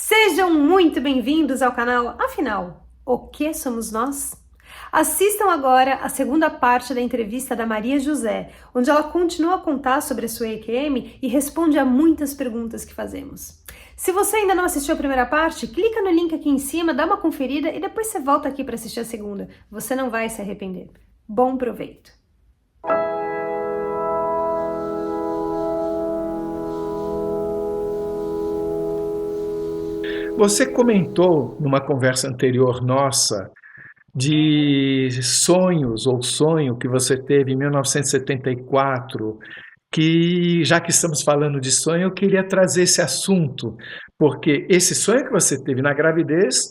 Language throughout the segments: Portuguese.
Sejam muito bem-vindos ao canal Afinal, o que somos nós? Assistam agora a segunda parte da entrevista da Maria José, onde ela continua a contar sobre a sua EQM e responde a muitas perguntas que fazemos. Se você ainda não assistiu a primeira parte, clica no link aqui em cima, dá uma conferida e depois você volta aqui para assistir a segunda. Você não vai se arrepender. Bom proveito! Você comentou numa conversa anterior nossa de sonhos ou sonho que você teve em 1974, que já que estamos falando de sonho, eu queria trazer esse assunto, porque esse sonho que você teve na gravidez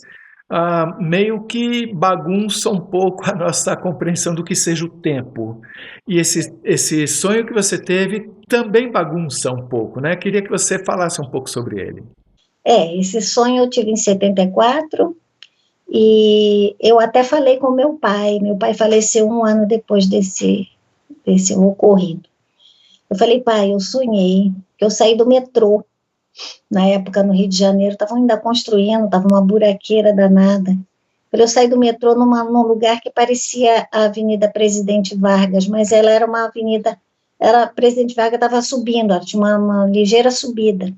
meio que bagunça um pouco a nossa compreensão do que seja o tempo. E esse sonho que você teve também bagunça um pouco, né? Queria que você falasse um pouco sobre ele. Esse sonho eu tive em 74 e eu até falei com meu pai. Meu pai faleceu um ano depois desse ocorrido. Eu falei, pai, eu sonhei que eu saí do metrô. Na época, no Rio de Janeiro, estavam ainda construindo, estava uma buraqueira danada. Eu saí do metrô num lugar que parecia a Avenida Presidente Vargas, mas ela era uma avenida, Presidente Vargas estava subindo, ela tinha uma ligeira subida.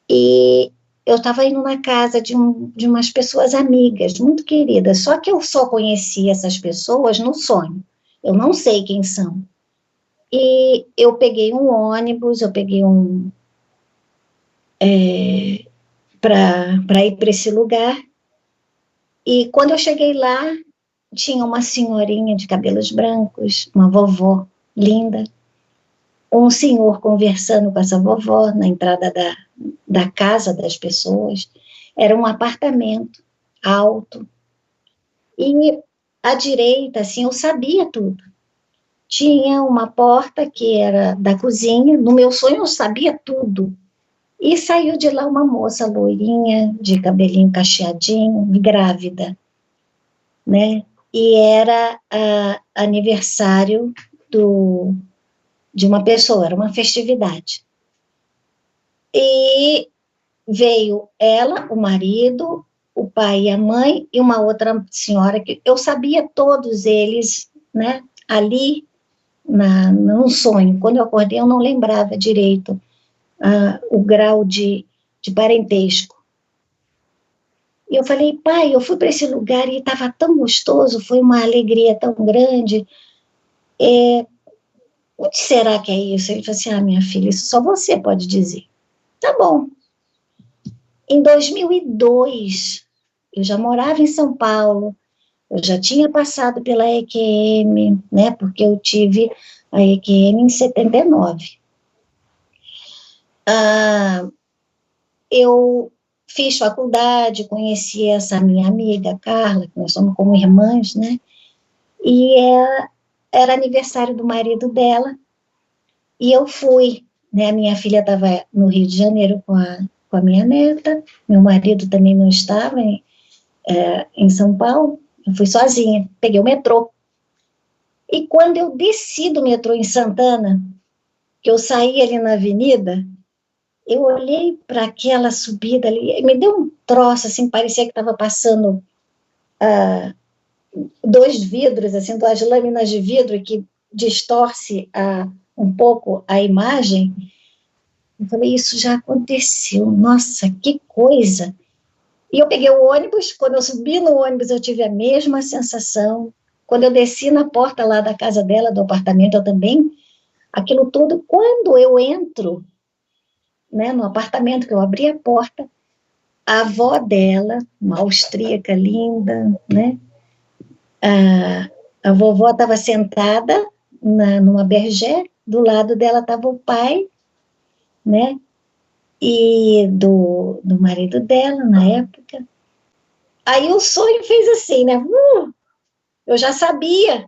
E eu estava indo na casa de umas pessoas amigas, muito queridas, só que eu só conheci essas pessoas no sonho, eu não sei quem são. E eu peguei um ônibus, para ir para esse lugar, e quando eu cheguei lá, tinha uma senhorinha de cabelos brancos, uma vovó linda, um senhor conversando com essa vovó na entrada da casa das pessoas. Era um apartamento alto. E à direita, assim, eu sabia tudo. Tinha uma porta que era da cozinha. No meu sonho, eu sabia tudo. E saiu de lá uma moça loirinha, de cabelinho cacheadinho, grávida, né? E era aniversário de uma pessoa, era uma festividade. E veio ela, o marido, o pai e a mãe, e uma outra senhora que eu sabia todos eles, né, ali num sonho. Quando eu acordei, eu não lembrava direito o grau de parentesco. E eu falei, pai, eu fui para esse lugar e estava tão gostoso, foi uma alegria tão grande. O que será que é isso? Ele falou assim, minha filha, isso só você pode dizer. Tá bom. Em 2002, eu já morava em São Paulo, eu já tinha passado pela EQM, né, porque eu tive a EQM em 79. Eu fiz faculdade, conheci essa minha amiga, Carla, que nós somos como irmãs, né, e era aniversário do marido dela, e eu fui, né, minha filha estava no Rio de Janeiro com a minha neta, meu marido também não estava em São Paulo, eu fui sozinha, peguei o metrô. E quando eu desci do metrô em Santana, que eu saí ali na avenida, eu olhei para aquela subida ali, me deu um troço, assim, parecia que estava passando dois vidros, assim, duas lâminas de vidro que distorce um pouco a imagem. Eu falei, isso já aconteceu, nossa, que coisa. E eu peguei o ônibus, quando eu subi no ônibus eu tive a mesma sensação, quando eu desci na porta lá da casa dela, do apartamento, eu também, aquilo tudo, quando eu entro, né, no apartamento, que eu abri a porta, a avó dela, uma austríaca linda, né, a vovó estava sentada numa bergé, do lado dela estava o pai, né, e do marido dela, na época. Aí o sonho fez assim, né, eu já sabia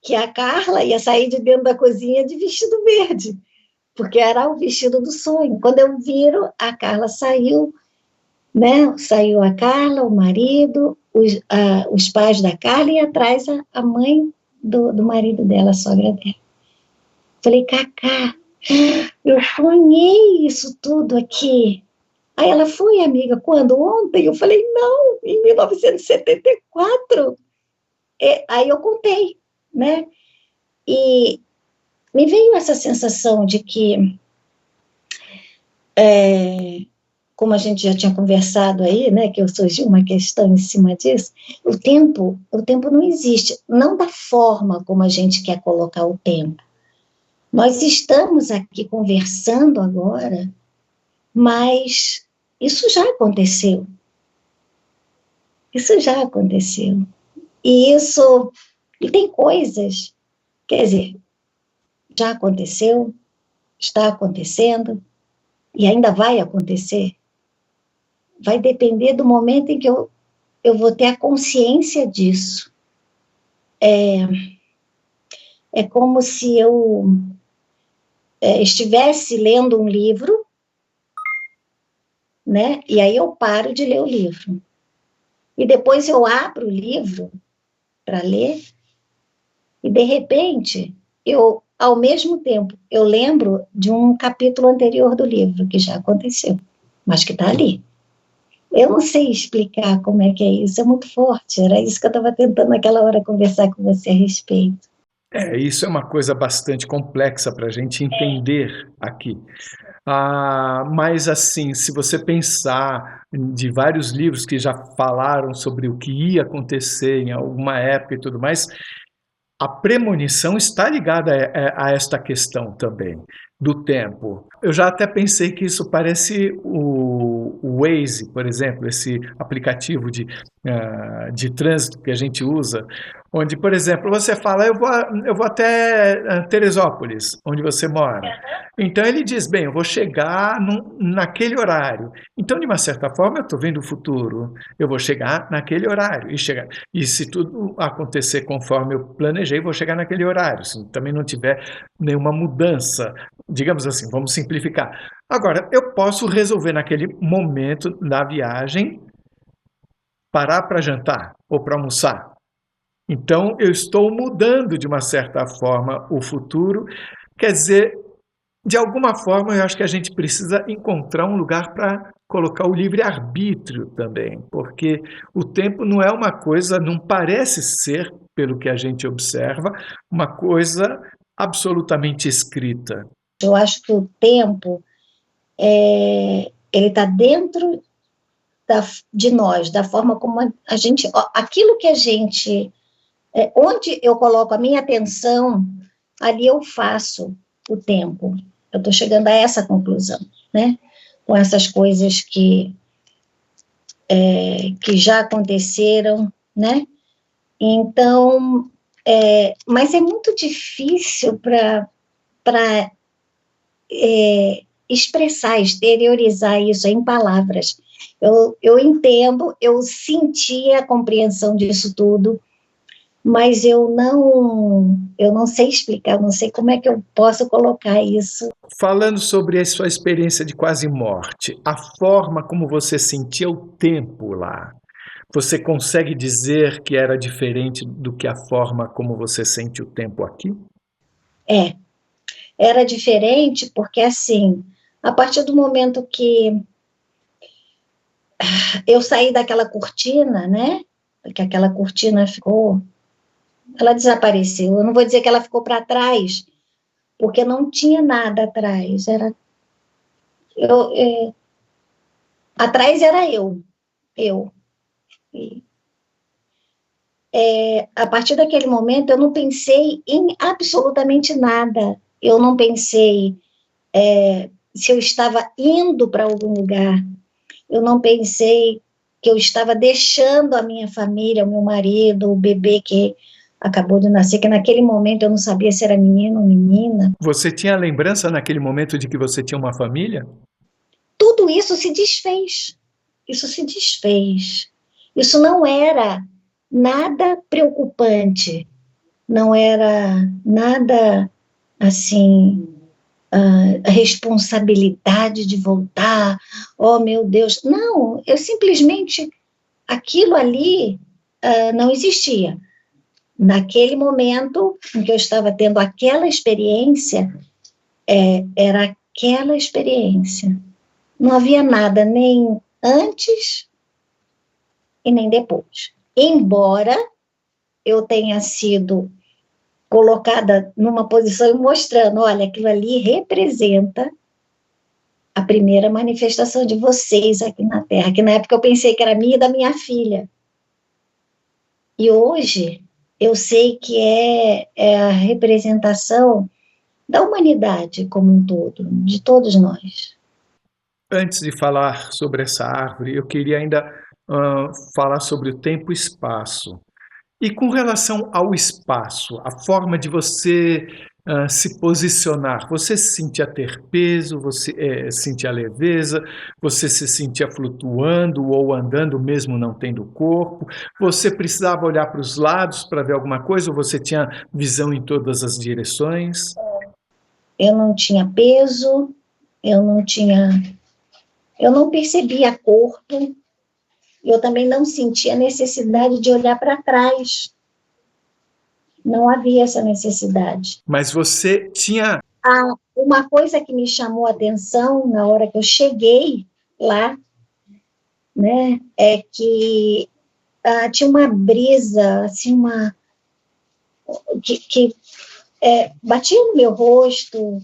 que a Carla ia sair de dentro da cozinha de vestido verde, porque era o vestido do sonho. Quando eu viro, a Carla saiu, né? Saiu a Carla, o marido, os pais da Carla e atrás a mãe do marido dela, a sogra dela. Falei, Cacá, eu sonhei isso tudo aqui. Aí ela foi, amiga, quando? Ontem? Eu falei, não, em 1974. Aí eu contei, né? E me veio essa sensação de que, como a gente já tinha conversado aí, né, que eu surgiu uma questão em cima disso, o tempo não existe, não da forma como a gente quer colocar o tempo. Nós estamos aqui conversando agora, mas isso já aconteceu. Isso já aconteceu. E tem coisas, quer dizer, já aconteceu, está acontecendo, e ainda vai acontecer. Vai depender do momento em que eu vou ter a consciência disso. É como se eu estivesse lendo um livro, né? E aí eu paro de ler o livro. E depois eu abro o livro para ler, e de repente, ao mesmo tempo, eu lembro de um capítulo anterior do livro, que já aconteceu, mas que está ali. Eu não sei explicar como é que é isso, é muito forte, era isso que eu estava tentando naquela hora conversar com você a respeito. Isso é uma coisa bastante complexa para a gente entender aqui. Mas assim, se você pensar de vários livros que já falaram sobre o que ia acontecer em alguma época e tudo mais, a premonição está ligada a esta questão também, do tempo. Eu já até pensei que isso parece o Waze, por exemplo, esse aplicativo de trânsito que a gente usa, onde, por exemplo, você fala, eu vou até Teresópolis, onde você mora. Então ele diz, bem, eu vou chegar naquele horário. Então, de uma certa forma, eu estou vendo o futuro. Eu vou chegar naquele horário. E se tudo acontecer conforme eu planejei, vou chegar naquele horário. Se também não tiver nenhuma mudança, digamos assim, vamos simplificar. Agora, eu posso resolver naquele momento da viagem parar para jantar ou para almoçar. Então, eu estou mudando de uma certa forma o futuro. Quer dizer, de alguma forma, eu acho que a gente precisa encontrar um lugar para colocar o livre-arbítrio também, porque o tempo não é uma coisa, não parece ser, pelo que a gente observa, uma coisa absolutamente escrita. Eu acho que o tempo, ele está dentro de nós, da forma como a gente, aquilo que a gente, onde eu coloco a minha atenção, ali eu faço o tempo. Eu estou chegando a essa conclusão, né? Com essas coisas que já aconteceram, né? Então, mas é muito difícil para expressar, exteriorizar isso em palavras. Eu entendo, eu senti a compreensão disso tudo, mas eu não sei explicar, eu não sei como é que eu posso colocar isso. Falando sobre a sua experiência de quase morte, a forma como você sentia o tempo lá, você consegue dizer que era diferente do que a forma como você sente o tempo aqui? Era diferente porque, assim, a partir do momento que eu saí daquela cortina, né, que aquela cortina ficou, ela desapareceu. Eu não vou dizer que ela ficou para trás, porque não tinha nada atrás. Atrás era eu. A partir daquele momento, eu não pensei em absolutamente nada. Eu não pensei se eu estava indo para algum lugar. Eu não pensei que eu estava deixando a minha família, o meu marido, o bebê que acabou de nascer, que naquele momento eu não sabia se era menino ou menina. Você tinha lembrança naquele momento de que você tinha uma família? Tudo isso se desfez. Isso se desfez. Isso não era nada preocupante. Não era nada, assim, a responsabilidade de voltar. Oh, meu Deus. Não, eu simplesmente, aquilo ali não existia. Naquele momento em que eu estava tendo aquela experiência, era aquela experiência. Não havia nada nem antes e nem depois. Embora eu tenha sido colocada numa posição e mostrando, olha, aquilo ali representa a primeira manifestação de vocês aqui na Terra, que na época eu pensei que era minha e da minha filha. E hoje eu sei que é a representação da humanidade como um todo, de todos nós. Antes de falar sobre essa árvore, eu queria ainda falar sobre o tempo e espaço. E com relação ao espaço, a forma de você se posicionar, você se sentia ter peso, você sentia leveza, você se sentia flutuando ou andando mesmo não tendo corpo, você precisava olhar para os lados para ver alguma coisa ou você tinha visão em todas as direções? Eu não tinha peso, eu não percebia corpo, eu também não sentia necessidade de olhar para trás. Não havia essa necessidade. Mas você tinha... Uma coisa que me chamou a atenção na hora que eu cheguei lá, né, é que tinha uma brisa, assim, que batia no meu rosto,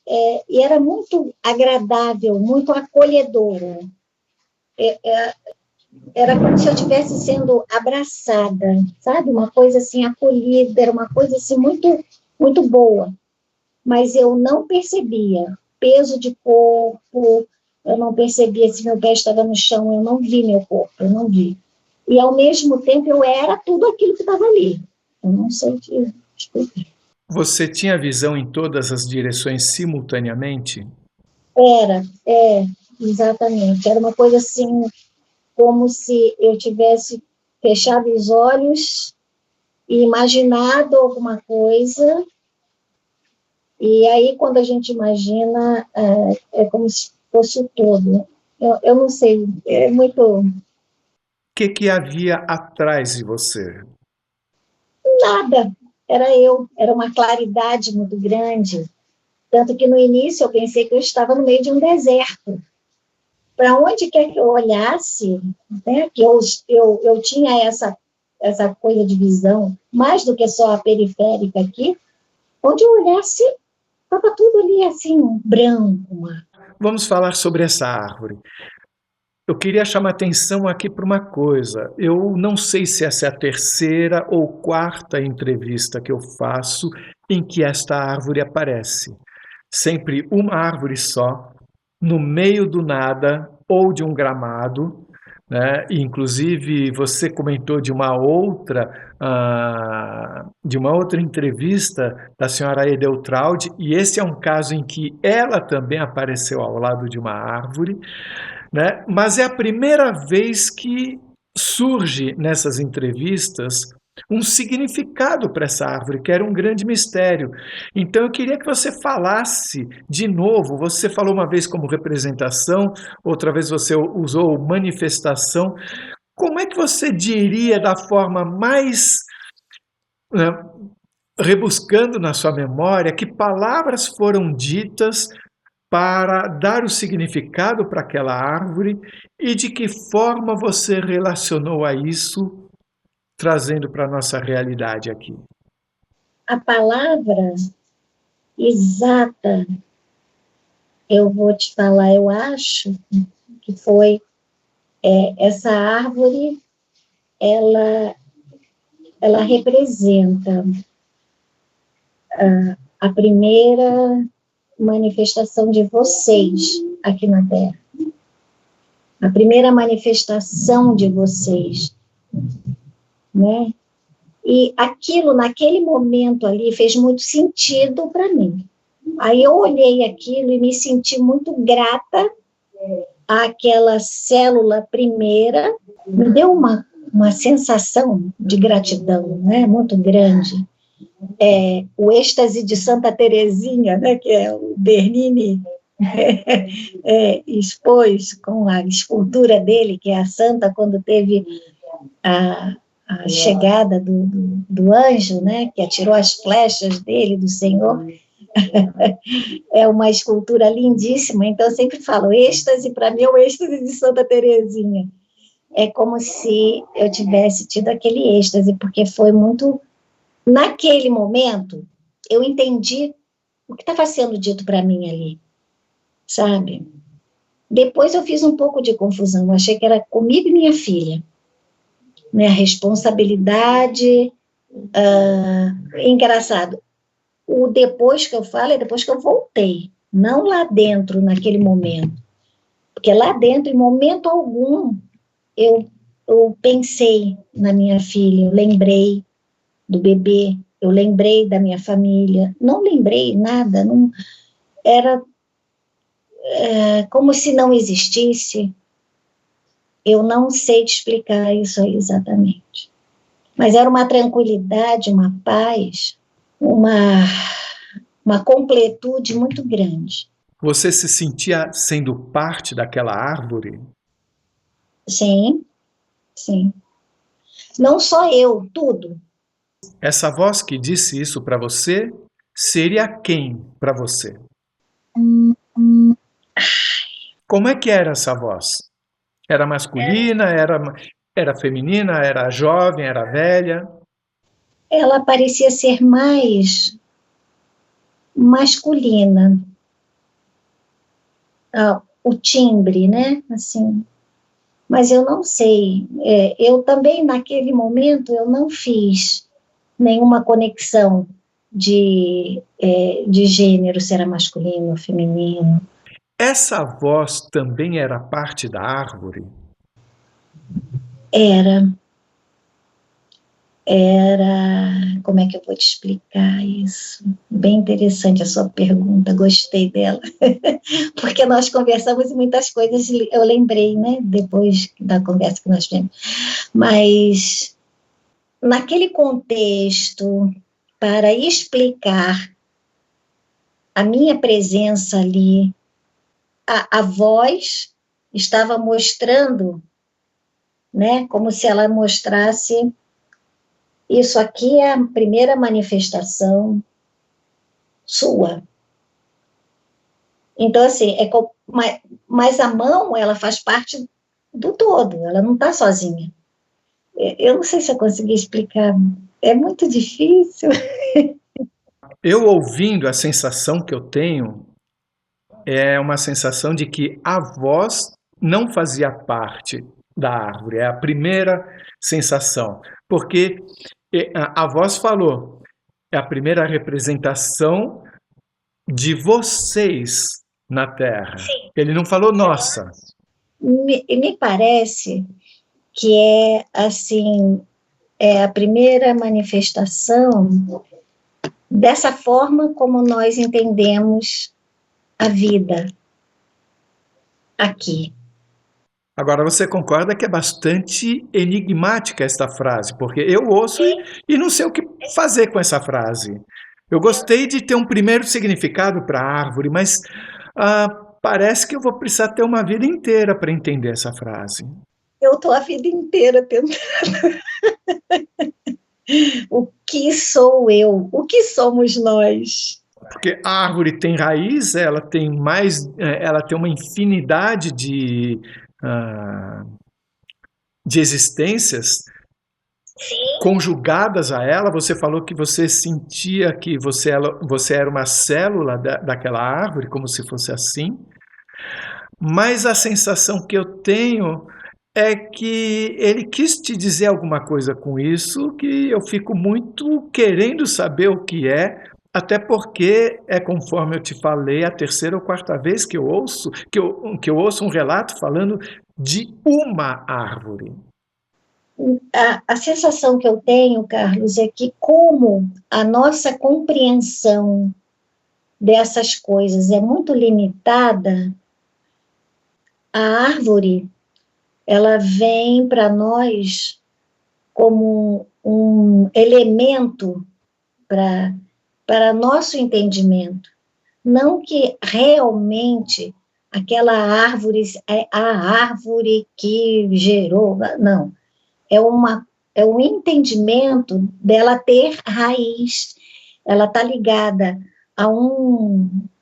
e era muito agradável, muito acolhedora. Era como se eu estivesse sendo abraçada, sabe? Uma coisa assim, acolhida, era uma coisa assim muito, muito boa. Mas eu não percebia peso de corpo, eu não percebia se meu pé estava no chão, eu não vi meu corpo, eu não vi. E, ao mesmo tempo, eu era tudo aquilo que estava ali. Eu não sei te explicar. Você tinha visão em todas as direções simultaneamente? Exatamente. Era uma coisa assim, como se eu tivesse fechado os olhos e imaginado alguma coisa. E aí, quando a gente imagina, é como se fosse o todo. Eu não sei, é muito... O que havia atrás de você? Nada, era uma claridade muito grande. Tanto que no início eu pensei que eu estava no meio de um deserto. Para onde quer que eu olhasse, né, que eu tinha essa coisa de visão, mais do que só a periférica aqui, onde eu olhasse, estava tudo ali assim, branco. Vamos falar sobre essa árvore. Eu queria chamar atenção aqui para uma coisa. Eu não sei se essa é a terceira ou quarta entrevista que eu faço em que esta árvore aparece. Sempre uma árvore só, no meio do nada ou de um gramado, né? Inclusive você comentou de uma outra entrevista da senhora Edeltraud, e esse é um caso em que ela também apareceu ao lado de uma árvore, né? Mas é a primeira vez que surge nessas entrevistas um significado para essa árvore, que era um grande mistério. Então eu queria que você falasse de novo, você falou uma vez como representação, outra vez você usou manifestação. Como é que você diria da forma mais rebuscando na sua memória, que palavras foram ditas para dar o significado para aquela árvore e de que forma você relacionou a isso, trazendo para a nossa realidade aqui? A palavra exata, eu vou te falar, eu acho que foi essa árvore, ela representa a primeira manifestação de vocês aqui na Terra. A primeira manifestação de vocês, né? E aquilo, naquele momento ali, fez muito sentido para mim. Aí eu olhei aquilo e me senti muito grata àquela célula primeira, me deu uma sensação de gratidão, né? Muito grande. O êxtase de Santa Teresinha, né, que é o Bernini expôs com a escultura dele, que é a santa, quando teve a chegada do anjo, né, que atirou as flechas dele, do Senhor, É uma escultura lindíssima, então eu sempre falo, êxtase, para mim é o êxtase de Santa Teresinha. É como se eu tivesse tido aquele êxtase, porque foi muito... Naquele momento, eu entendi o que estava sendo dito para mim ali, sabe? Depois eu fiz um pouco de confusão, eu achei que era comigo e minha filha, né? A responsabilidade, engraçado, o depois que eu falo é depois que eu voltei, não lá dentro, naquele momento, porque lá dentro, em momento algum, eu pensei na minha filha, eu lembrei do bebê, eu lembrei da minha família, não lembrei nada, não, era como se não existisse. Eu não sei te explicar isso aí exatamente, mas era uma tranquilidade, uma paz, uma completude muito grande. Você se sentia sendo parte daquela árvore? Sim, sim. Não só eu, tudo. Essa voz que disse isso para você seria quem para você? Como é que era essa voz? Era masculina, era feminina, era jovem, era velha? Ela parecia ser mais masculina. O timbre, né? Assim. Mas eu não sei. Eu também, naquele momento, eu não fiz nenhuma conexão de gênero, se era masculino ou feminino. Essa voz também era parte da árvore? Era, como é que eu vou te explicar isso? Bem interessante a sua pergunta, gostei dela, porque nós conversamos e muitas coisas eu lembrei, né, depois da conversa que nós tivemos, mas naquele contexto, para explicar a minha presença ali, a voz estava mostrando, né, como se ela mostrasse, isso aqui é a primeira manifestação sua. Então, assim, mas a mão, ela faz parte do todo, ela não está sozinha. Eu não sei se eu consegui explicar, é muito difícil. Eu ouvindo, a sensação que eu tenho é uma sensação de que a voz não fazia parte da árvore, é a primeira sensação, porque a voz falou, é a primeira representação de vocês na Terra. Sim. Ele não falou nossa. Me parece que é assim, é a primeira manifestação dessa forma como nós entendemos a vida aqui. Agora, você concorda que é bastante enigmática esta frase, porque eu ouço e não sei o que fazer com essa frase. Eu gostei de ter um primeiro significado para a árvore, mas parece que eu vou precisar ter uma vida inteira para entender essa frase. Eu estou a vida inteira tentando. O que sou eu? O que somos nós? Porque a árvore tem raiz, ela tem uma infinidade de existências. Sim. Conjugadas a ela. Você falou que você sentia que você era uma célula daquela árvore, como se fosse assim. Mas a sensação que eu tenho é que ele quis te dizer alguma coisa com isso, que eu fico muito querendo saber o que é, até porque é conforme eu te falei, a terceira ou quarta vez que eu ouço um relato falando de uma árvore. A sensação que eu tenho, Carlos, é que como a nossa compreensão dessas coisas é muito limitada, a árvore, ela vem para nós como um elemento para nosso entendimento. Não que realmente aquela árvore é a árvore que gerou, não. É um entendimento dela ter raiz, ela está ligada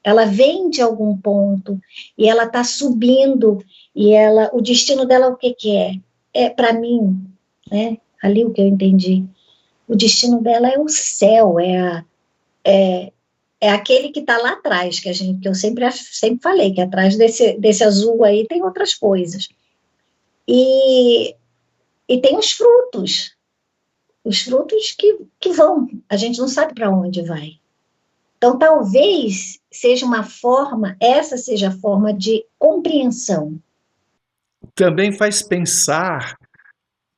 ela vem de algum ponto e ela está subindo e o destino dela o que é? É para mim, né? Ali o que eu entendi. O destino dela é o céu, é aquele que está lá atrás, que eu sempre falei, que atrás desse azul aí tem outras coisas. E tem os frutos que vão, a gente não sabe para onde vai. Então, talvez essa seja a forma de compreensão. Também faz pensar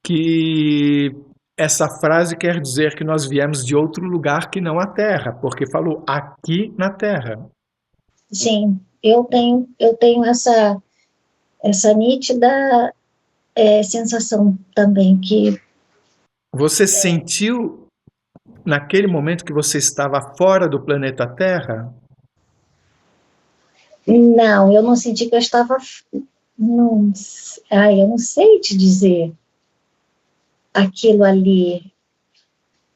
que essa frase quer dizer que nós viemos de outro lugar que não a Terra, porque falou aqui na Terra. Sim, eu tenho essa nítida sensação também que... Você sentiu naquele momento que você estava fora do planeta Terra? Não, eu não senti que eu estava... Não, eu não sei te dizer aquilo ali.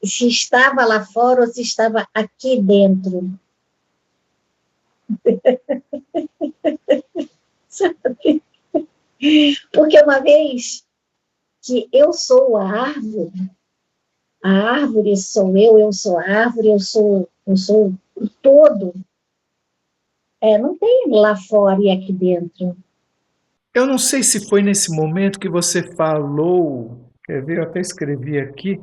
Se estava lá fora ou se estava aqui dentro. Sabe? Porque uma vez que eu sou a árvore sou eu sou a árvore, eu sou o todo. Não tem lá fora e aqui dentro. Eu não sei se foi nesse momento que você falou, quer ver, eu até escrevi aqui,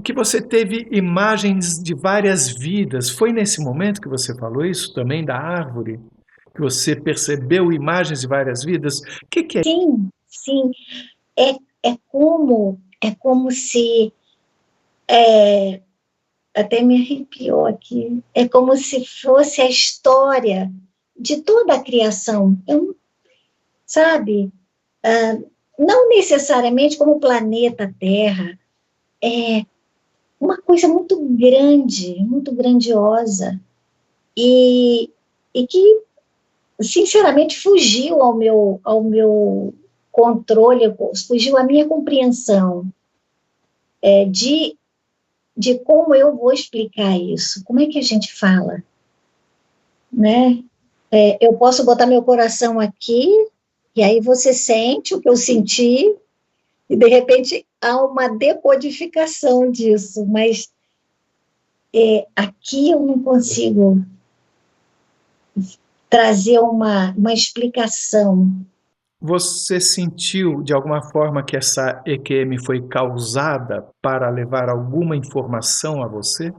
que você teve imagens de várias vidas. Foi nesse momento que você falou isso também da árvore? Que você percebeu imagens de várias vidas? O que é? Sim. É como se... até me arrepiou aqui. É como se fosse a história de toda a criação. Sabe? Não necessariamente como o planeta Terra. É uma coisa muito grande, muito grandiosa. E que, sinceramente, fugiu ao meu controle, fugiu à minha compreensão de como eu vou explicar isso. Como é que a gente fala? Né? Eu posso botar meu coração aqui, e aí você sente o que eu senti, e de repente há uma decodificação disso, mas aqui eu não consigo trazer uma explicação. Você sentiu de alguma forma que essa EQM foi causada para levar alguma informação a você?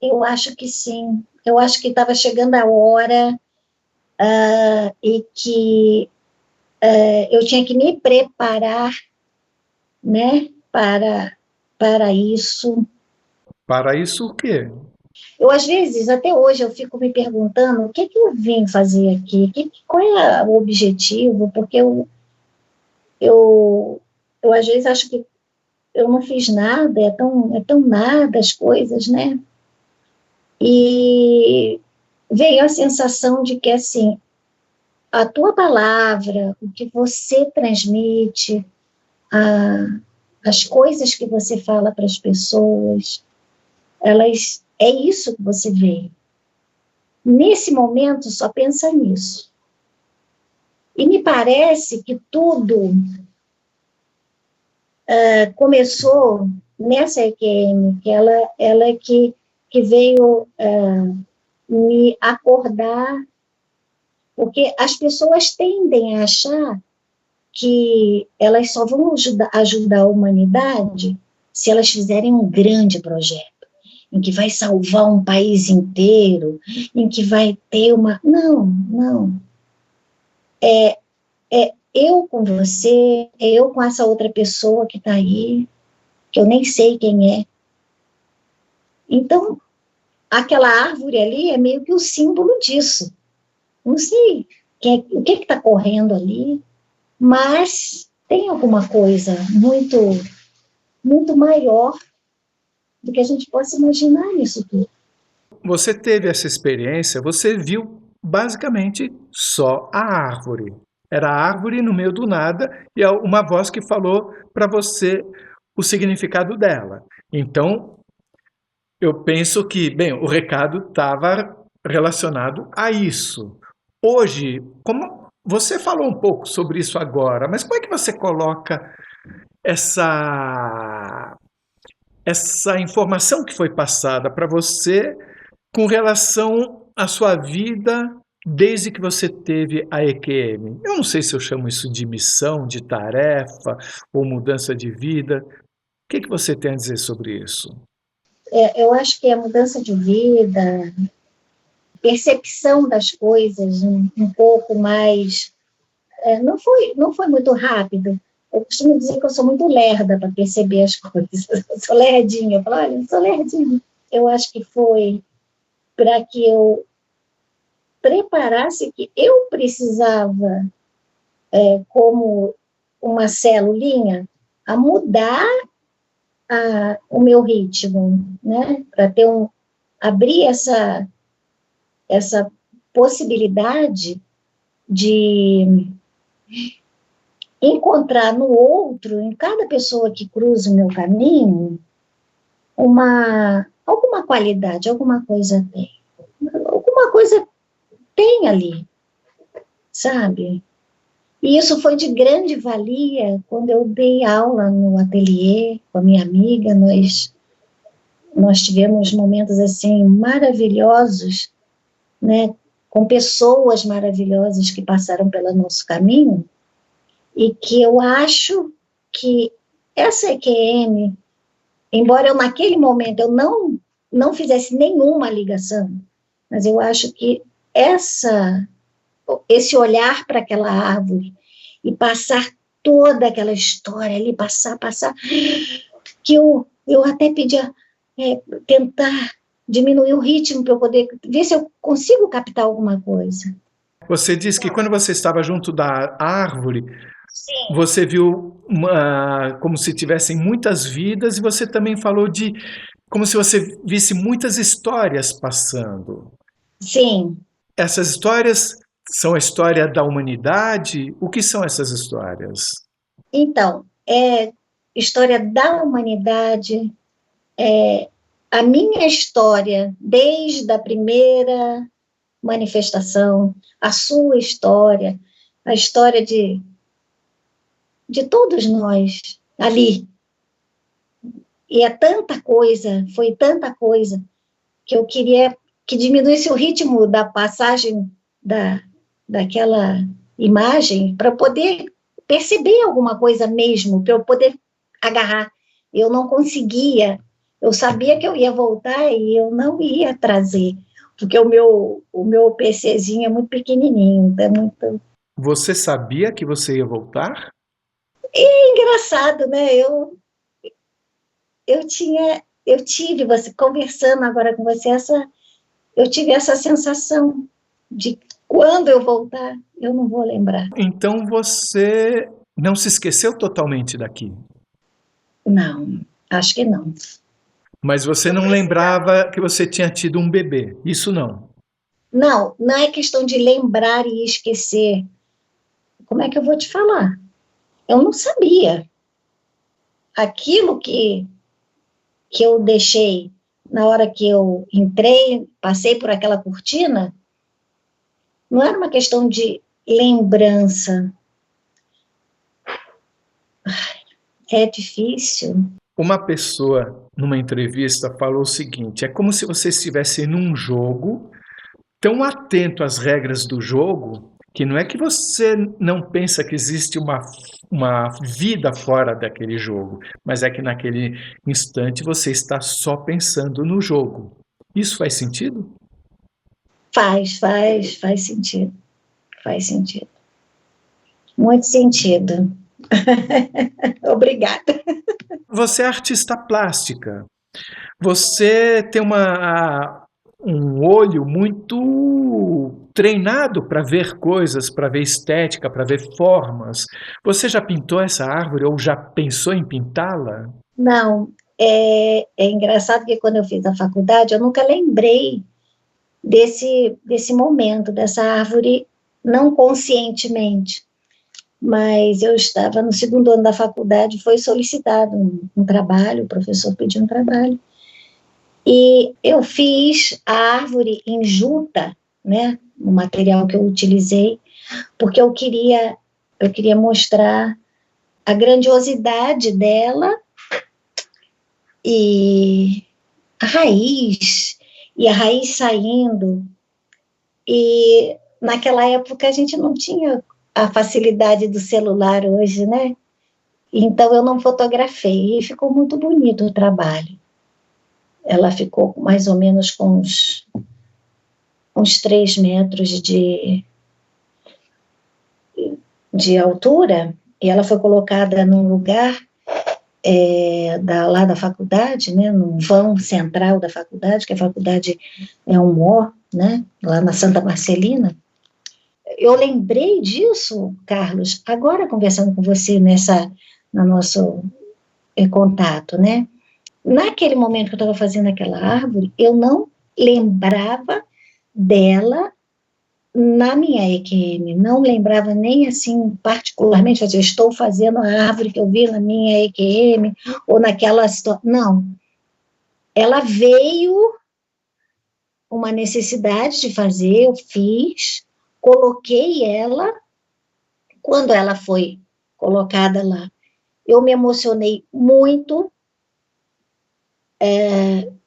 Eu acho que sim. Eu acho que estava chegando a hora e que eu tinha que me preparar, né, para isso. Para isso o quê? Eu, às vezes, até hoje, eu fico me perguntando o que eu vim fazer aqui, qual é o objetivo, porque eu às vezes acho que eu não fiz nada, é tão nada as coisas, né? E veio a sensação de que, assim, a tua palavra, o que você transmite, as coisas que você fala para as pessoas, é isso que você vê. Nesse momento, só pensa nisso. E me parece que tudo começou nessa EQM, que ela é que veio me acordar, porque as pessoas tendem a achar que elas só vão ajudar a humanidade se elas fizerem um grande projeto, em que vai salvar um país inteiro, em que vai ter uma... Não. É eu com você, é eu com essa outra pessoa que está aí, que eu nem sei quem é. Então, aquela árvore ali é meio que o símbolo disso. Não sei o que está correndo ali, mas tem alguma coisa muito, muito maior do que a gente possa imaginar nisso tudo. Você teve essa experiência, você viu basicamente só a árvore. Era a árvore no meio do nada e uma voz que falou para você o significado dela. Então, Eu penso que, bem, o recado estava relacionado a isso. Hoje, como você falou um pouco sobre isso agora, mas como é que você coloca essa essa informação que foi passada para você com relação à sua vida desde que você teve a EQM? Eu não sei se eu chamo isso de missão, de tarefa ou mudança de vida. O que você tem a dizer sobre isso? Eu acho que a mudança de vida, percepção das coisas um pouco mais. Não foi muito rápido. Eu costumo dizer que eu sou muito lerda para perceber as coisas. Eu sou lerdinha. Eu falo, olha, eu sou lerdinha. Eu acho que foi para que eu preparasse que eu precisava, como uma celulinha, a mudar o meu ritmo, né? Para abrir essa possibilidade de encontrar no outro, em cada pessoa que cruza o meu caminho, alguma qualidade, alguma coisa tem ali, sabe? E isso foi de grande valia quando eu dei aula no ateliê com a minha amiga. Nós tivemos momentos assim maravilhosos, né, com pessoas maravilhosas que passaram pelo nosso caminho, e que eu acho que essa EQM, embora eu naquele momento eu não fizesse nenhuma ligação, mas eu acho que esse olhar para aquela árvore e passar toda aquela história ali, passar, que eu até pedia, tentar diminuir o ritmo para eu poder ver se eu consigo captar alguma coisa. Você disse que quando você estava junto da árvore, Sim. você viu como se tivessem muitas vidas, e você também falou de como se você visse muitas histórias passando. Sim. Essas histórias são a história da humanidade? O que são essas histórias? Então, história da humanidade, a minha história, desde a primeira manifestação, a sua história, a história de todos nós ali. E foi tanta coisa, que eu queria que diminuísse o ritmo da passagem daquela imagem para poder perceber alguma coisa mesmo, para eu poder agarrar. Eu não conseguia, eu sabia que eu ia voltar e eu não ia trazer, porque o meu PCzinho é muito pequenininho, é muito... Você sabia que você ia voltar? É engraçado, né? Eu tive, você conversando agora com você, eu tive essa sensação de quando eu voltar, eu não vou lembrar. Então você não se esqueceu totalmente daqui? Não, acho que não. Mas você não lembrava que você tinha tido um bebê, isso não? Não é questão de lembrar e esquecer. Como é que eu vou te falar? Eu não sabia. Aquilo que eu deixei na hora que eu entrei, passei por aquela cortina, não era uma questão de lembrança. É difícil. Uma pessoa, numa entrevista, falou o seguinte: é como se você estivesse num jogo, tão atento às regras do jogo, que não é que você não pensa que existe uma vida fora daquele jogo, mas é que naquele instante você está só pensando no jogo. Isso faz sentido? Faz sentido. Faz sentido. Muito sentido. Obrigada. Você é artista plástica. Você tem um olho muito treinado para ver coisas, para ver estética, para ver formas. Você já pintou essa árvore ou já pensou em pintá-la? Não, é engraçado que quando eu fiz a faculdade, eu nunca lembrei desse momento, dessa árvore, não conscientemente. Mas eu estava no segundo ano da faculdade, foi solicitado um trabalho, o professor pediu um trabalho, E eu fiz a árvore em juta, né, no material que eu utilizei, porque eu queria mostrar a grandiosidade dela e a raiz saindo. E naquela época a gente não tinha a facilidade do celular hoje, né? Então eu não fotografei e ficou muito bonito o trabalho. Ela ficou mais ou menos com uns 3 metros de altura, e ela foi colocada num lugar lá da faculdade, né, no vão central da faculdade, que a faculdade é um ó, né, lá na Santa Marcelina. Eu lembrei disso, Carlos, agora conversando com você no nosso contato, né? Naquele momento que eu estava fazendo aquela árvore, eu não lembrava dela na minha EQM, não lembrava nem assim, particularmente, eu estou fazendo a árvore que eu vi na minha EQM, ou naquela situação, não. Ela veio uma necessidade de fazer, eu fiz, coloquei ela, quando ela foi colocada lá, eu me emocionei muito,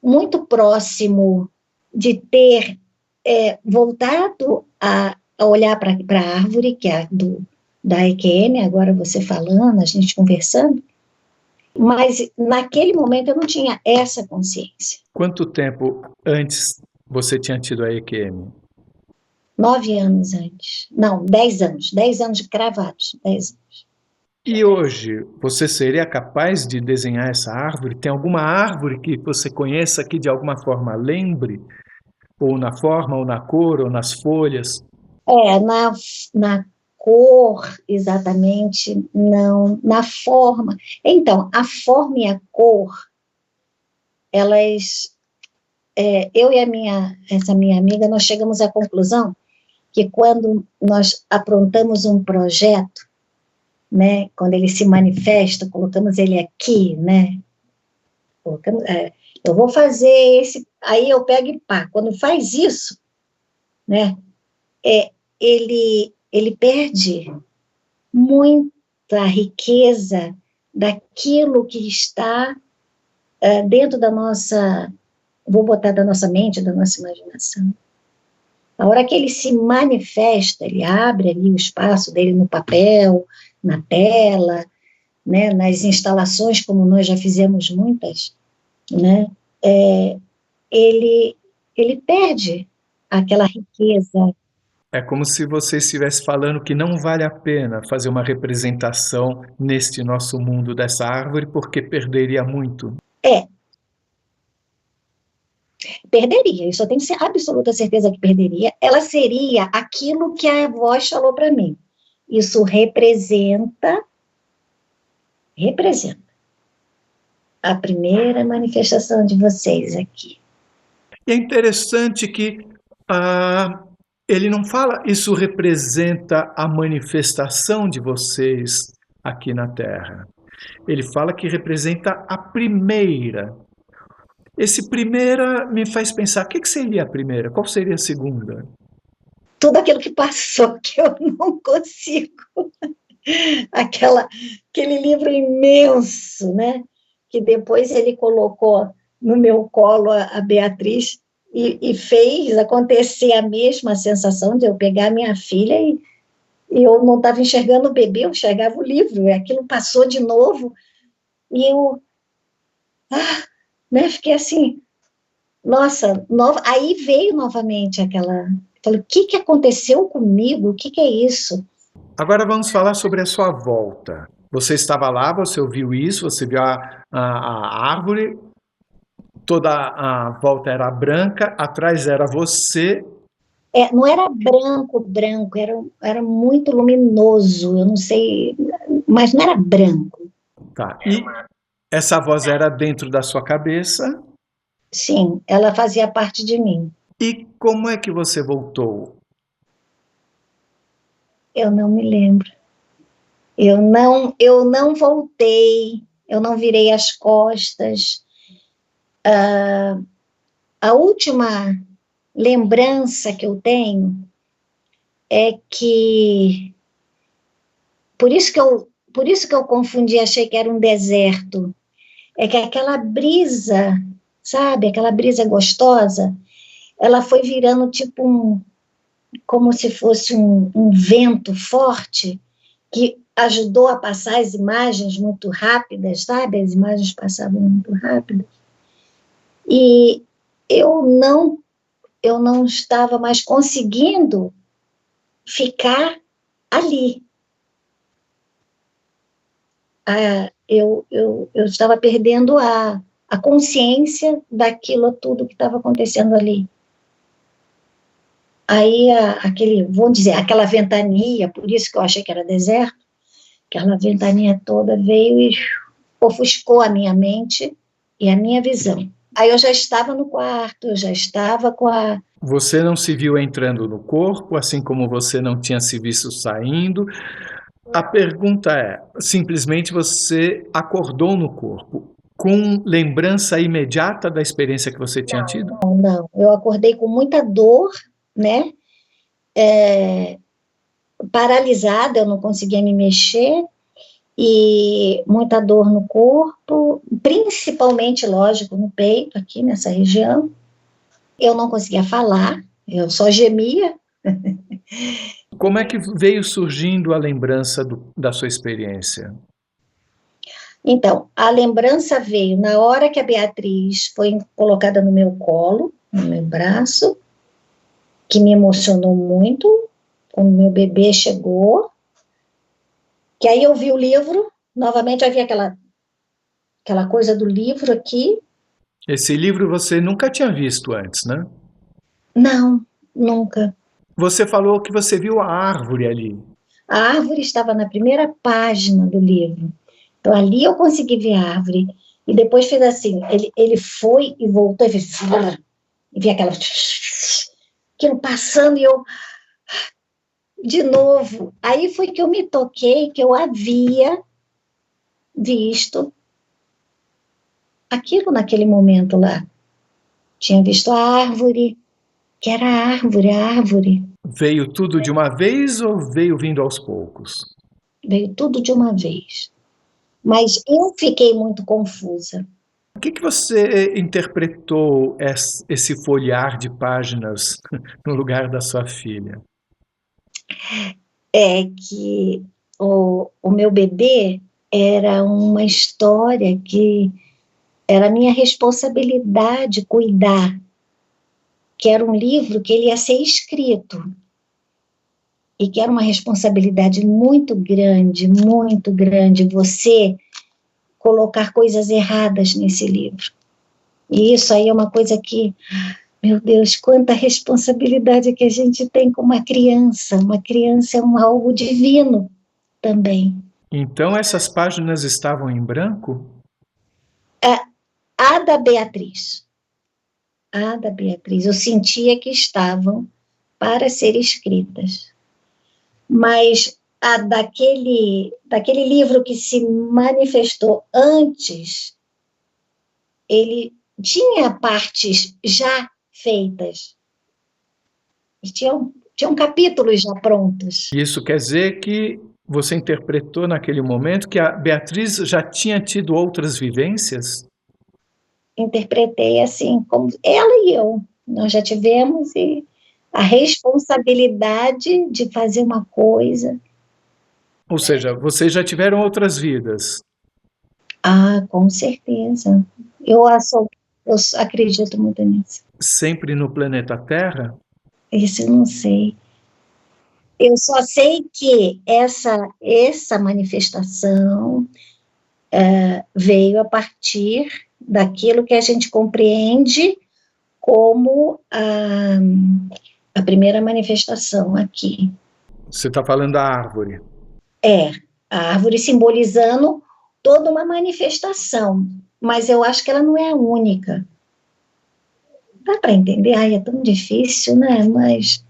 muito próximo de ter voltado a olhar para a árvore, que é da EQM, agora você falando, a gente conversando, mas naquele momento eu não tinha essa consciência. Quanto tempo antes você tinha tido a EQM? 9 anos antes. Não, 10 anos. 10 anos cravados. 10 anos. E hoje, você seria capaz de desenhar essa árvore? Tem alguma árvore que você conheça que de alguma forma lembre? Ou na forma, ou na cor, ou nas folhas? Na cor, exatamente, não. Na forma. Então, a forma e a cor, elas... eu e essa minha amiga, nós chegamos à conclusão que quando nós aprontamos um projeto, né, quando ele se manifesta, colocamos ele aqui, né, eu vou fazer esse, aí eu pego e pá, quando faz isso, né, ele perde muita riqueza daquilo que está dentro da nossa, vou botar da nossa mente, da nossa imaginação. A hora que ele se manifesta, ele abre ali o espaço dele no papel, na tela, né, nas instalações, como nós já fizemos muitas, né, ele perde aquela riqueza. É como se você estivesse falando que não vale a pena fazer uma representação neste nosso mundo dessa árvore, porque perderia muito. Perderia, isso eu tenho absoluta certeza que perderia. Ela seria aquilo que a voz falou para mim. Isso representa a primeira manifestação de vocês aqui. E é interessante que ele não fala isso representa a manifestação de vocês aqui na Terra. Ele fala que representa a primeira. Esse primeira me faz pensar, o que seria a primeira? Qual seria a segunda? Tudo aquilo que passou, que eu não consigo. Aquele livro imenso, né? Que depois ele colocou no meu colo a Beatriz e fez acontecer a mesma sensação de eu pegar a minha filha e eu não estava enxergando o bebê, eu enxergava o livro, e aquilo passou de novo, e eu né, fiquei assim, nossa, aí veio novamente falei, o que aconteceu comigo? O que é isso? Agora vamos falar sobre a sua volta. Você estava lá, você ouviu isso, você viu a árvore, toda a volta era branca, atrás era você. Não era branco, era muito luminoso, eu não sei, mas não era branco. Tá. E essa voz era dentro da sua cabeça? Sim, ela fazia parte de mim. E como é que você voltou? Eu não me lembro. Eu não voltei, eu não virei as costas. A última lembrança que eu tenho é que por isso que eu confundi, achei que era um deserto. É que aquela brisa, sabe, aquela brisa gostosa, ela foi virando tipo como se fosse um vento forte que ajudou a passar as imagens muito rápidas, sabe? As imagens passavam muito rápidas. E eu não estava mais conseguindo ficar ali. Eu estava perdendo a consciência daquilo tudo que estava acontecendo ali. Aí, vamos dizer, aquela ventania, por isso que eu achei que era deserto, aquela ventania toda veio e ofuscou a minha mente e a minha visão. Aí eu já estava no quarto, eu já estava com a... Você não se viu entrando no corpo, assim como você não tinha se visto saindo. A pergunta é, simplesmente você acordou no corpo com lembrança imediata da experiência que você tinha tido? Não, eu acordei com muita dor, né? Paralisada, eu não conseguia me mexer, e muita dor no corpo, principalmente, lógico, no peito, aqui nessa região. Eu não conseguia falar, eu só gemia. Como é que veio surgindo a lembrança da sua experiência? Então, a lembrança veio na hora que a Beatriz foi colocada no meu colo, no meu braço, que me emocionou muito, quando meu bebê chegou, que aí eu vi o livro, novamente havia aquela coisa do livro aqui. Esse livro você nunca tinha visto antes, né? Não, nunca. Você falou que você viu a árvore ali. A árvore estava na primeira página do livro. Então, ali eu consegui ver a árvore. E depois fez assim, ele foi e voltou, e fez... E vi aquilo passando, e eu... De novo. Aí foi que eu me toquei, que eu havia visto aquilo naquele momento lá. Tinha visto a árvore, que era a árvore. Veio tudo de uma vez ou veio vindo aos poucos? Veio tudo de uma vez. Mas eu fiquei muito confusa. O que você interpretou esse folhear de páginas no lugar da sua filha? É que o meu bebê era uma história que era minha responsabilidade cuidar, que era um livro que ele ia ser escrito, e que era uma responsabilidade muito grande, você colocar coisas erradas nesse livro. E isso aí é uma coisa que, meu Deus, quanta responsabilidade que a gente tem com uma criança. Uma criança é algo divino também. Então essas páginas estavam em branco? A da Beatriz, eu sentia que estavam para ser escritas. Mas a daquele livro que se manifestou antes, ele tinha partes já feitas. Tinham capítulos já prontos. Isso quer dizer que você interpretou naquele momento que a Beatriz já tinha tido outras vivências? Interpretei assim, como ela e eu. Nós já tivemos a responsabilidade de fazer uma coisa. Ou seja, vocês já tiveram outras vidas? Ah, com certeza. Eu acredito muito nisso. Sempre no planeta Terra? Isso eu não sei. Eu só sei que essa manifestação veio a partir daquilo que a gente compreende como a primeira manifestação aqui. Você está falando da árvore? A árvore simbolizando toda uma manifestação, mas eu acho que ela não é a única. Dá para entender? Ai, é tão difícil, né? Mas...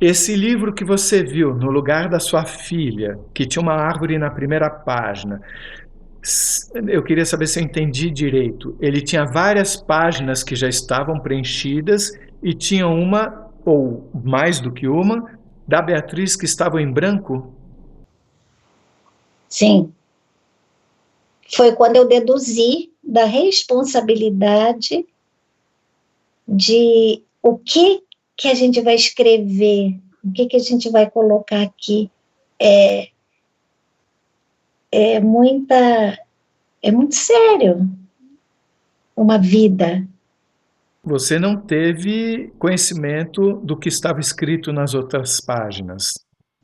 Esse livro que você viu no lugar da sua filha, que tinha uma árvore na primeira página, Eu queria saber se eu entendi direito. Ele tinha várias páginas que já estavam preenchidas e tinha uma, ou mais do que uma, da Beatriz que estavam em branco? Sim. Foi quando eu deduzi da responsabilidade de o que a gente vai escrever, o que a gente vai colocar aqui. É muito sério uma vida. Você não teve conhecimento do que estava escrito nas outras páginas.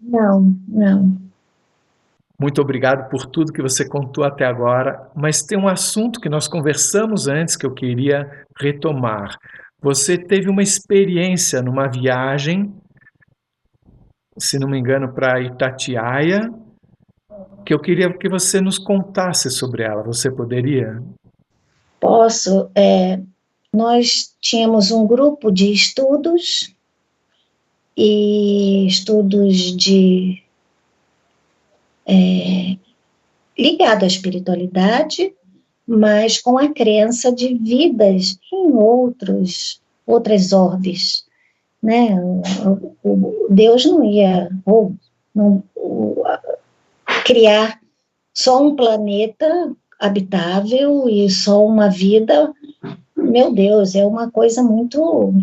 Não, não. Muito obrigado por tudo que você contou até agora, mas tem um assunto que nós conversamos antes que eu queria retomar. Você teve uma experiência numa viagem, se não me engano, para Itatiaia, que eu queria que você nos contasse sobre ela. Você poderia? Posso. Nós tínhamos um grupo de estudos, e estudos ligado à espiritualidade, mas com a crença de vidas em outras orbes, né? Deus não ia criar só um planeta habitável e só uma vida. Meu Deus, é uma coisa muito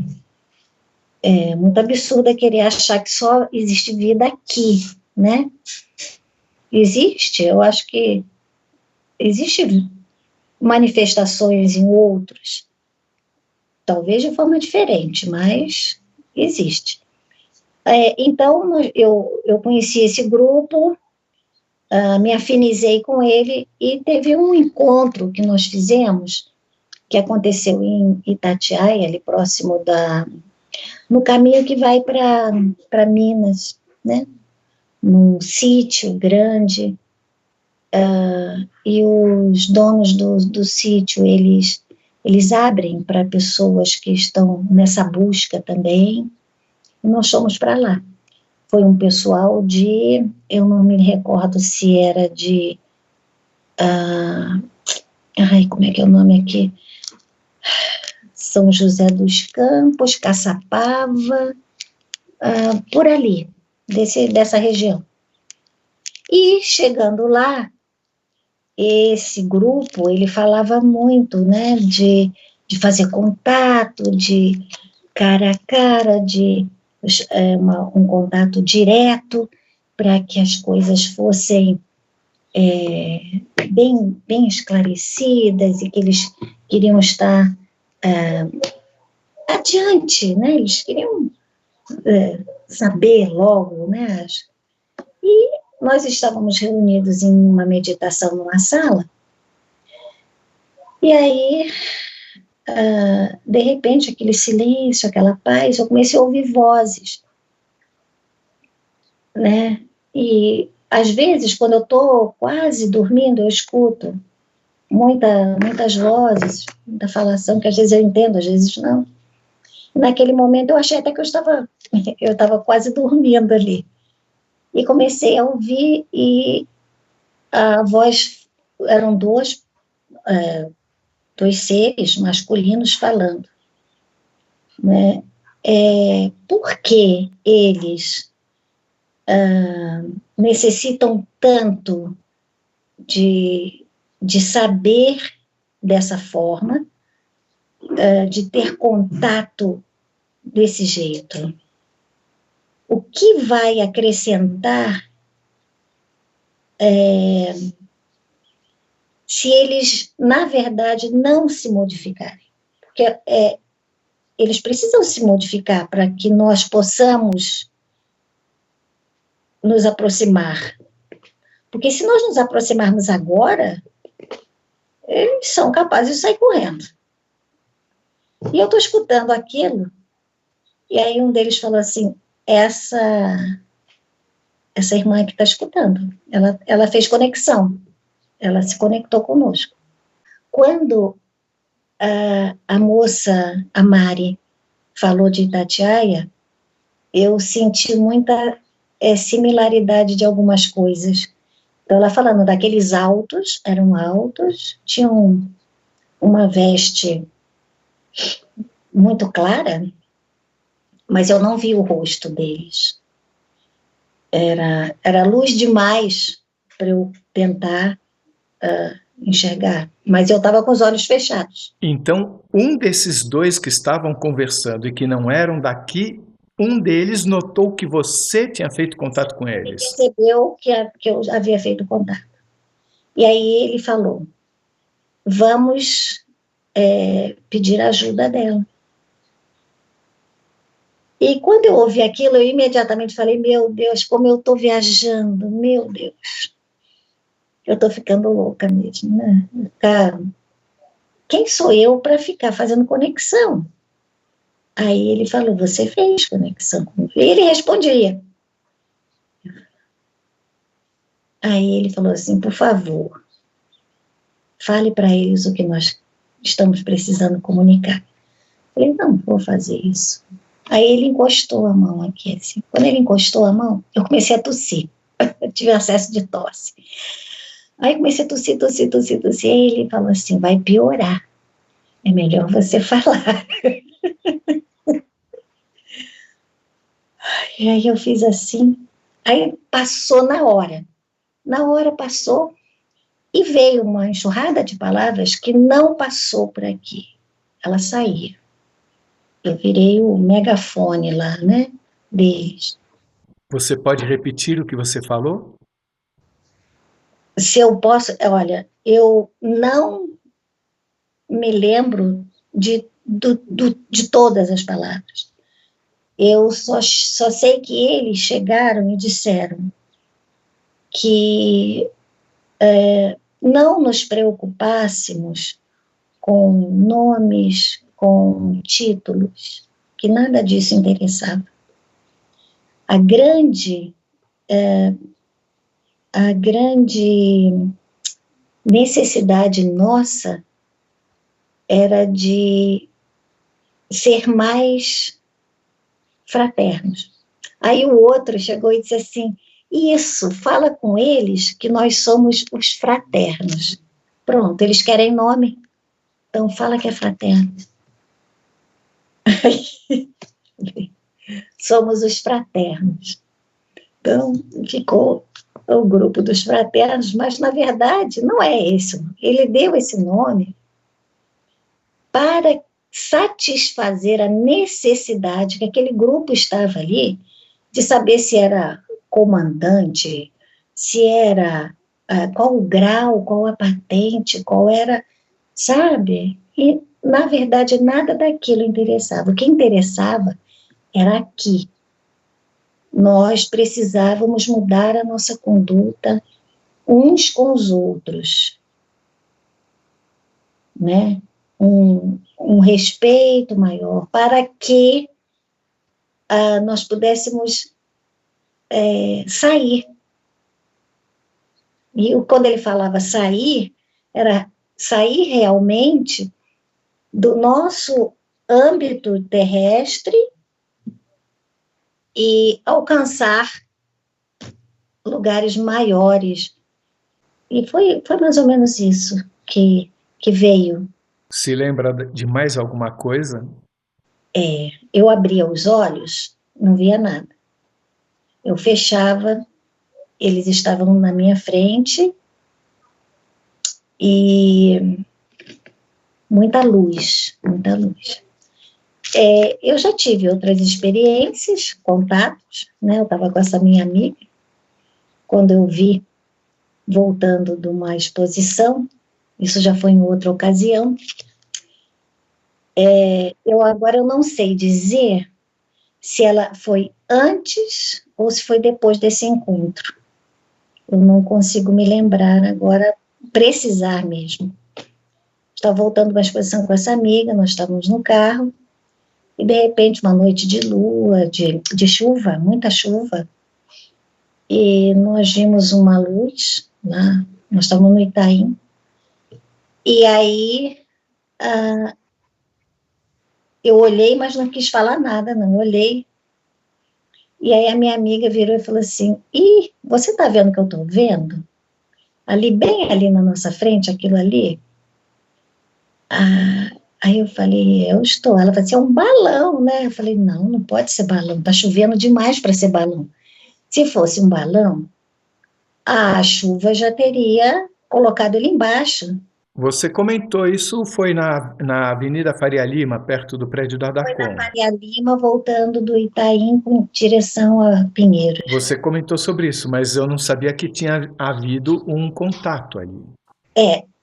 absurda querer achar que só existe vida aqui, né? Existe, eu acho que existe manifestações em outros, talvez de forma diferente, mas existe. Então, eu conheci esse grupo, me afinizei com ele, e teve um encontro que nós fizemos, que aconteceu em Itatiaia, ali próximo no caminho que vai para Minas, né? Num sítio grande, e os donos do sítio, eles abrem para pessoas que estão nessa busca também, e nós fomos para lá. Foi um pessoal eu não me recordo se era como é que é o nome aqui? São José dos Campos, Caçapava, por ali, dessa região. E chegando lá, esse grupo, ele falava muito, né, de fazer contato, de cara a cara, um contato direto, para que as coisas fossem bem esclarecidas, e que eles queriam estar adiante, né? Eles queriam saber logo, né? E nós estávamos reunidos em uma meditação numa sala, e aí, de repente, aquele silêncio, aquela paz, eu comecei a ouvir vozes, né? E às vezes, quando eu estou quase dormindo, eu escuto muitas vozes, muita falação, que às vezes eu entendo, às vezes não. Naquele momento eu achei até que eu estava quase dormindo ali. E comecei a ouvir, e a voz, eram dois seres masculinos falando, né? Por que eles necessitam tanto de saber dessa forma, de ter contato desse jeito? O que vai acrescentar se eles, na verdade, não se modificarem? Porque eles precisam se modificar para que nós possamos nos aproximar. Porque se nós nos aproximarmos agora, eles são capazes de sair correndo. E eu estou escutando aquilo, e aí um deles falou assim: essa irmã que está escutando, ela fez conexão, ela se conectou conosco. Quando a moça, a Mari, falou de Itatiaia, eu senti muita similaridade de algumas coisas, Então, ela falando daqueles altos, eram altos, tinham uma veste muito clara, mas eu não vi o rosto deles. Era luz demais para eu tentar enxergar, mas eu estava com os olhos fechados. Então, um desses dois que estavam conversando e que não eram daqui, um deles notou que você tinha feito contato com Ele eles. percebeu que eu havia feito contato. E aí ele falou, vamos pedir ajuda dela. E quando eu ouvi aquilo, eu imediatamente falei, meu Deus, como eu estou viajando, meu Deus. Eu estou ficando louca mesmo, né? Quem sou eu para ficar fazendo conexão? Aí ele falou, você fez conexão comigo. E ele respondia. Aí ele falou assim, por favor, fale para eles o que nós estamos precisando comunicar. Eu falei, não vou fazer isso. Aí ele encostou a mão aqui, assim. Quando ele encostou a mão, eu comecei a tossir. Eu tive acesso de tosse. Aí comecei a tossir. Aí ele falou assim, vai piorar. É melhor você falar. E aí eu fiz assim. Aí passou na hora. Na hora passou e veio uma enxurrada de palavras que não passou por aqui. Ela saía. Eu virei o megafone lá, né, deles. Você pode repetir o que você falou? Se eu posso, olha, eu não me lembro de todas as palavras. Eu só sei que eles chegaram e disseram que não nos preocupássemos com nomes, com títulos, que nada disso interessava. A grande necessidade nossa era de ser mais fraternos. Aí o outro chegou e disse assim, isso, fala com eles que nós somos os fraternos. Pronto, eles querem nome, então fala que é fraterno. Somos os fraternos. Então, ficou o grupo dos fraternos, mas, na verdade, não é esse. Ele deu esse nome para satisfazer a necessidade que aquele grupo estava ali de saber se era comandante, se era qual o grau, qual a patente, qual era, sabe? E, na verdade, nada daquilo interessava. O que interessava era aqui. Nós precisávamos mudar a nossa conduta uns com os outros, né? Um respeito maior, para que nós pudéssemos sair. E quando ele falava sair, era sair realmente do nosso âmbito terrestre e alcançar lugares maiores. E foi mais ou menos isso que veio. Se lembra de mais alguma coisa? Eu abria os olhos, não via nada. Eu fechava, eles estavam na minha frente e muita luz, muita luz. Eu já tive outras experiências, contatos, né? Eu estava com essa minha amiga, quando eu vi, voltando de uma exposição, isso já foi em outra ocasião, agora eu não sei dizer se ela foi antes ou se foi depois desse encontro. Eu não consigo me lembrar agora, precisar mesmo. Estava voltando de uma exposição com essa amiga, nós estávamos no carro, e de repente uma noite de lua, de chuva, muita chuva, e nós vimos uma luz lá, nós estávamos no Itaim, e aí eu olhei, mas não quis falar nada, não, olhei, e aí a minha amiga virou e falou assim, você está vendo o que eu estou vendo? ali, bem ali na nossa frente, aquilo ali. Aí eu falei, eu estou. Ela falou assim, é um balão, né? Eu falei, não, não pode ser balão, tá chovendo demais para ser balão. Se fosse um balão, a chuva já teria colocado ele embaixo. Você comentou isso, foi na Avenida Faria Lima, perto do prédio da Foi na Ardacom. Faria Lima, voltando do Itaim em direção a Pinheiro. Você comentou sobre isso, mas eu não sabia que tinha havido um contato ali.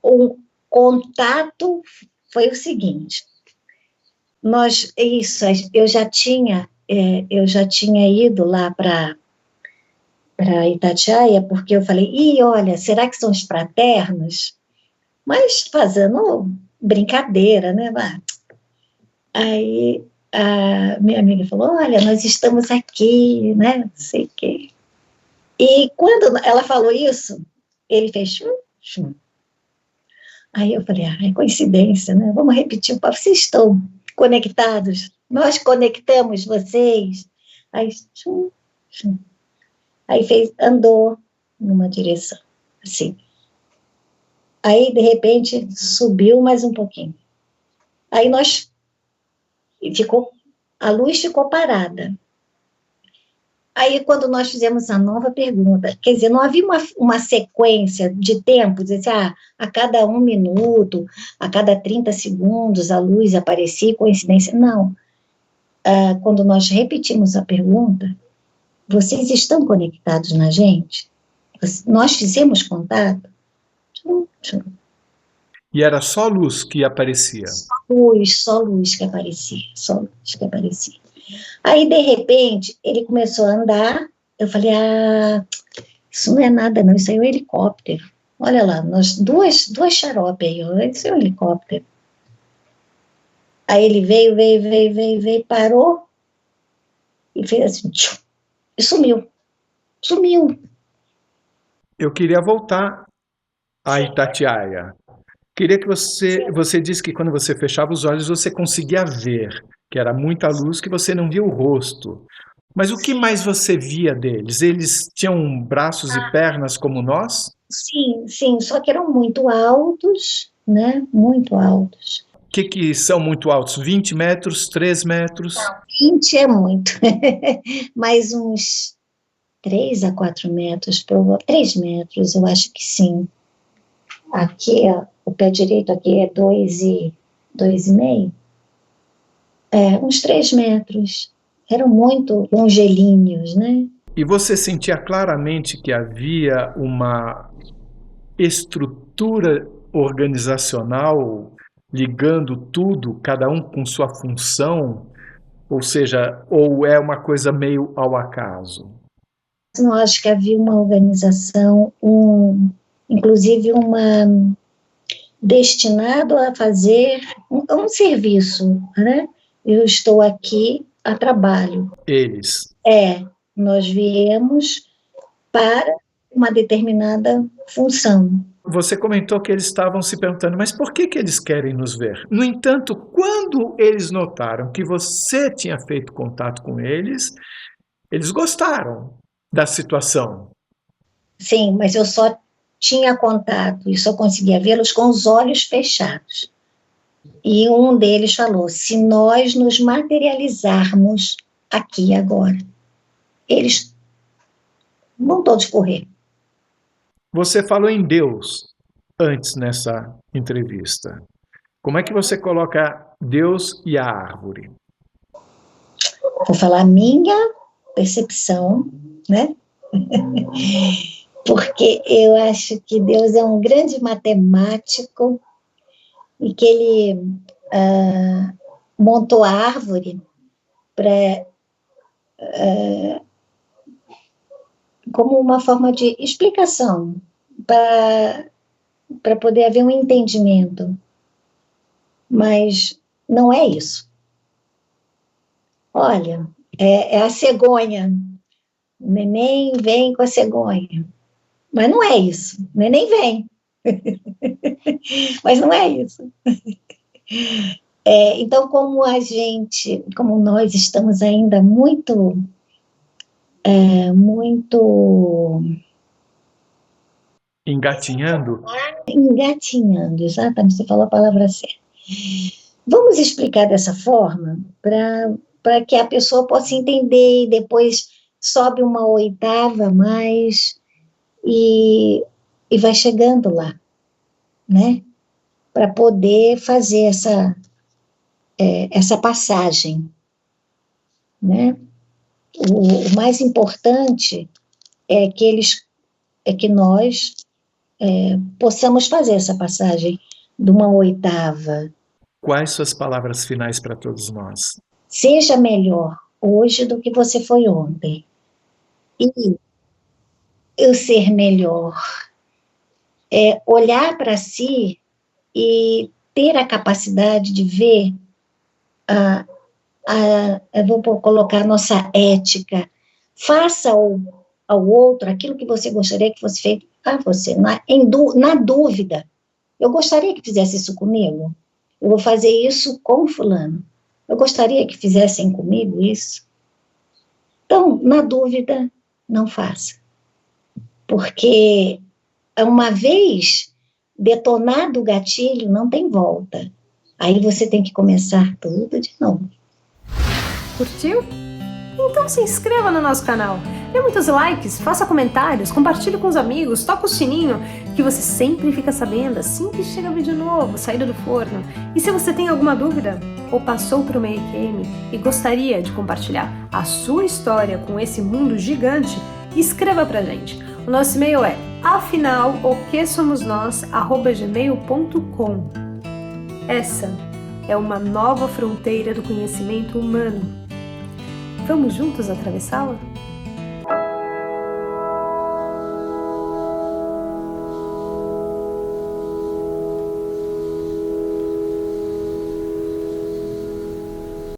O contato foi o seguinte, eu já tinha ido lá para Itatiaia, porque eu falei, olha, será que são os fraternos? Mas fazendo brincadeira, né? Aí a minha amiga falou, olha, nós estamos aqui, né? Não sei o quê. E quando ela falou isso, ele fez chum, chum. Aí eu falei, é coincidência, né? Vamos repetir o papo. Vocês estão conectados? Nós conectamos vocês. Aí, chum, chum. Aí andou numa direção, assim. Aí, de repente, subiu mais um pouquinho. Aí a luz ficou parada. Aí, quando nós fizemos a nova pergunta, quer dizer, não havia uma sequência de tempo, dizer assim, a cada 1 minuto, a cada 30 segundos, a luz aparecia, coincidência. Não. Quando nós repetimos a pergunta, vocês estão conectados na gente? Nós fizemos contato? Tchum, tchum. E era só luz que aparecia? Só luz que aparecia, só luz que aparecia. Aí, de repente, ele começou a andar, eu falei, isso não é nada não, isso aí é um helicóptero. Olha lá, nós duas xarope aí, isso é um helicóptero. Aí ele veio, parou, e fez assim, tchum, e sumiu. Eu queria voltar a Itatiaia. Queria que você disse que quando você fechava os olhos, você conseguia ver, que era muita luz, que você não via o rosto. Mas o que mais você via deles? Eles tinham braços e pernas como nós? Sim, só que eram muito altos, né? Muito altos. O que são muito altos? 20 metros, 3 metros? 20 é muito, mas uns 3 a 4 metros, 3 metros, eu acho que sim. Aqui, o pé direito aqui é 2,5. Uns 3 metros. Eram muito longilíneos, né? E você sentia claramente que havia uma estrutura organizacional ligando tudo, cada um com sua função? Ou seja, ou é uma coisa meio ao acaso? Eu acho que havia uma organização, inclusive destinado a fazer um serviço, né? Eu estou aqui a trabalho. Eles? Nós viemos para uma determinada função. Você comentou que eles estavam se perguntando, mas por que eles querem nos ver? No entanto, quando eles notaram que você tinha feito contato com eles gostaram da situação. Sim, mas eu só tinha contato e só conseguia vê-los com os olhos fechados. E um deles falou, se nós nos materializarmos aqui agora, eles vão todos correr. Você falou em Deus antes nessa entrevista. Como é que você coloca Deus e a árvore? Vou falar a minha percepção, né? Porque eu acho que Deus é um grande matemático e que ele montou a árvore como uma forma de explicação, para poder haver um entendimento. Mas não é isso. Olha, é a cegonha. O neném vem com a cegonha. Mas não é isso. O neném vem. Mas não é isso. Então, como nós estamos ainda muito Engatinhando? Engatinhando, exatamente, você falou a palavra certa. Vamos explicar dessa forma para que a pessoa possa entender e depois sobe uma oitava a mais e vai chegando lá, né? Para poder fazer essa passagem, né? O mais importante é que nós possamos fazer essa passagem de uma oitava. Quais suas palavras finais para todos nós? Seja melhor hoje do que você foi ontem. E eu ser melhor é olhar para si e ter a capacidade de ver eu vou colocar a nossa ética. Faça ao outro aquilo que você gostaria que fosse feito a você. Na dúvida, eu gostaria que fizesse isso comigo? Eu vou fazer isso com fulano. Eu gostaria que fizessem comigo isso? Então, na dúvida, não faça. Porque uma vez detonado o gatilho, não tem volta. Aí você tem que começar tudo de novo. Curtiu? Então se inscreva no nosso canal, dê muitos likes, faça comentários, compartilhe com os amigos, toca o sininho, que você sempre fica sabendo assim que chega vídeo novo, saído do forno. E se você tem alguma dúvida, ou passou por uma EQM e gostaria de compartilhar a sua história com esse mundo gigante, escreva pra gente. O nosso e-mail é afinal.oquesomosnós@gmail.com. Essa é uma nova fronteira do conhecimento humano. Vamos juntos atravessá-la?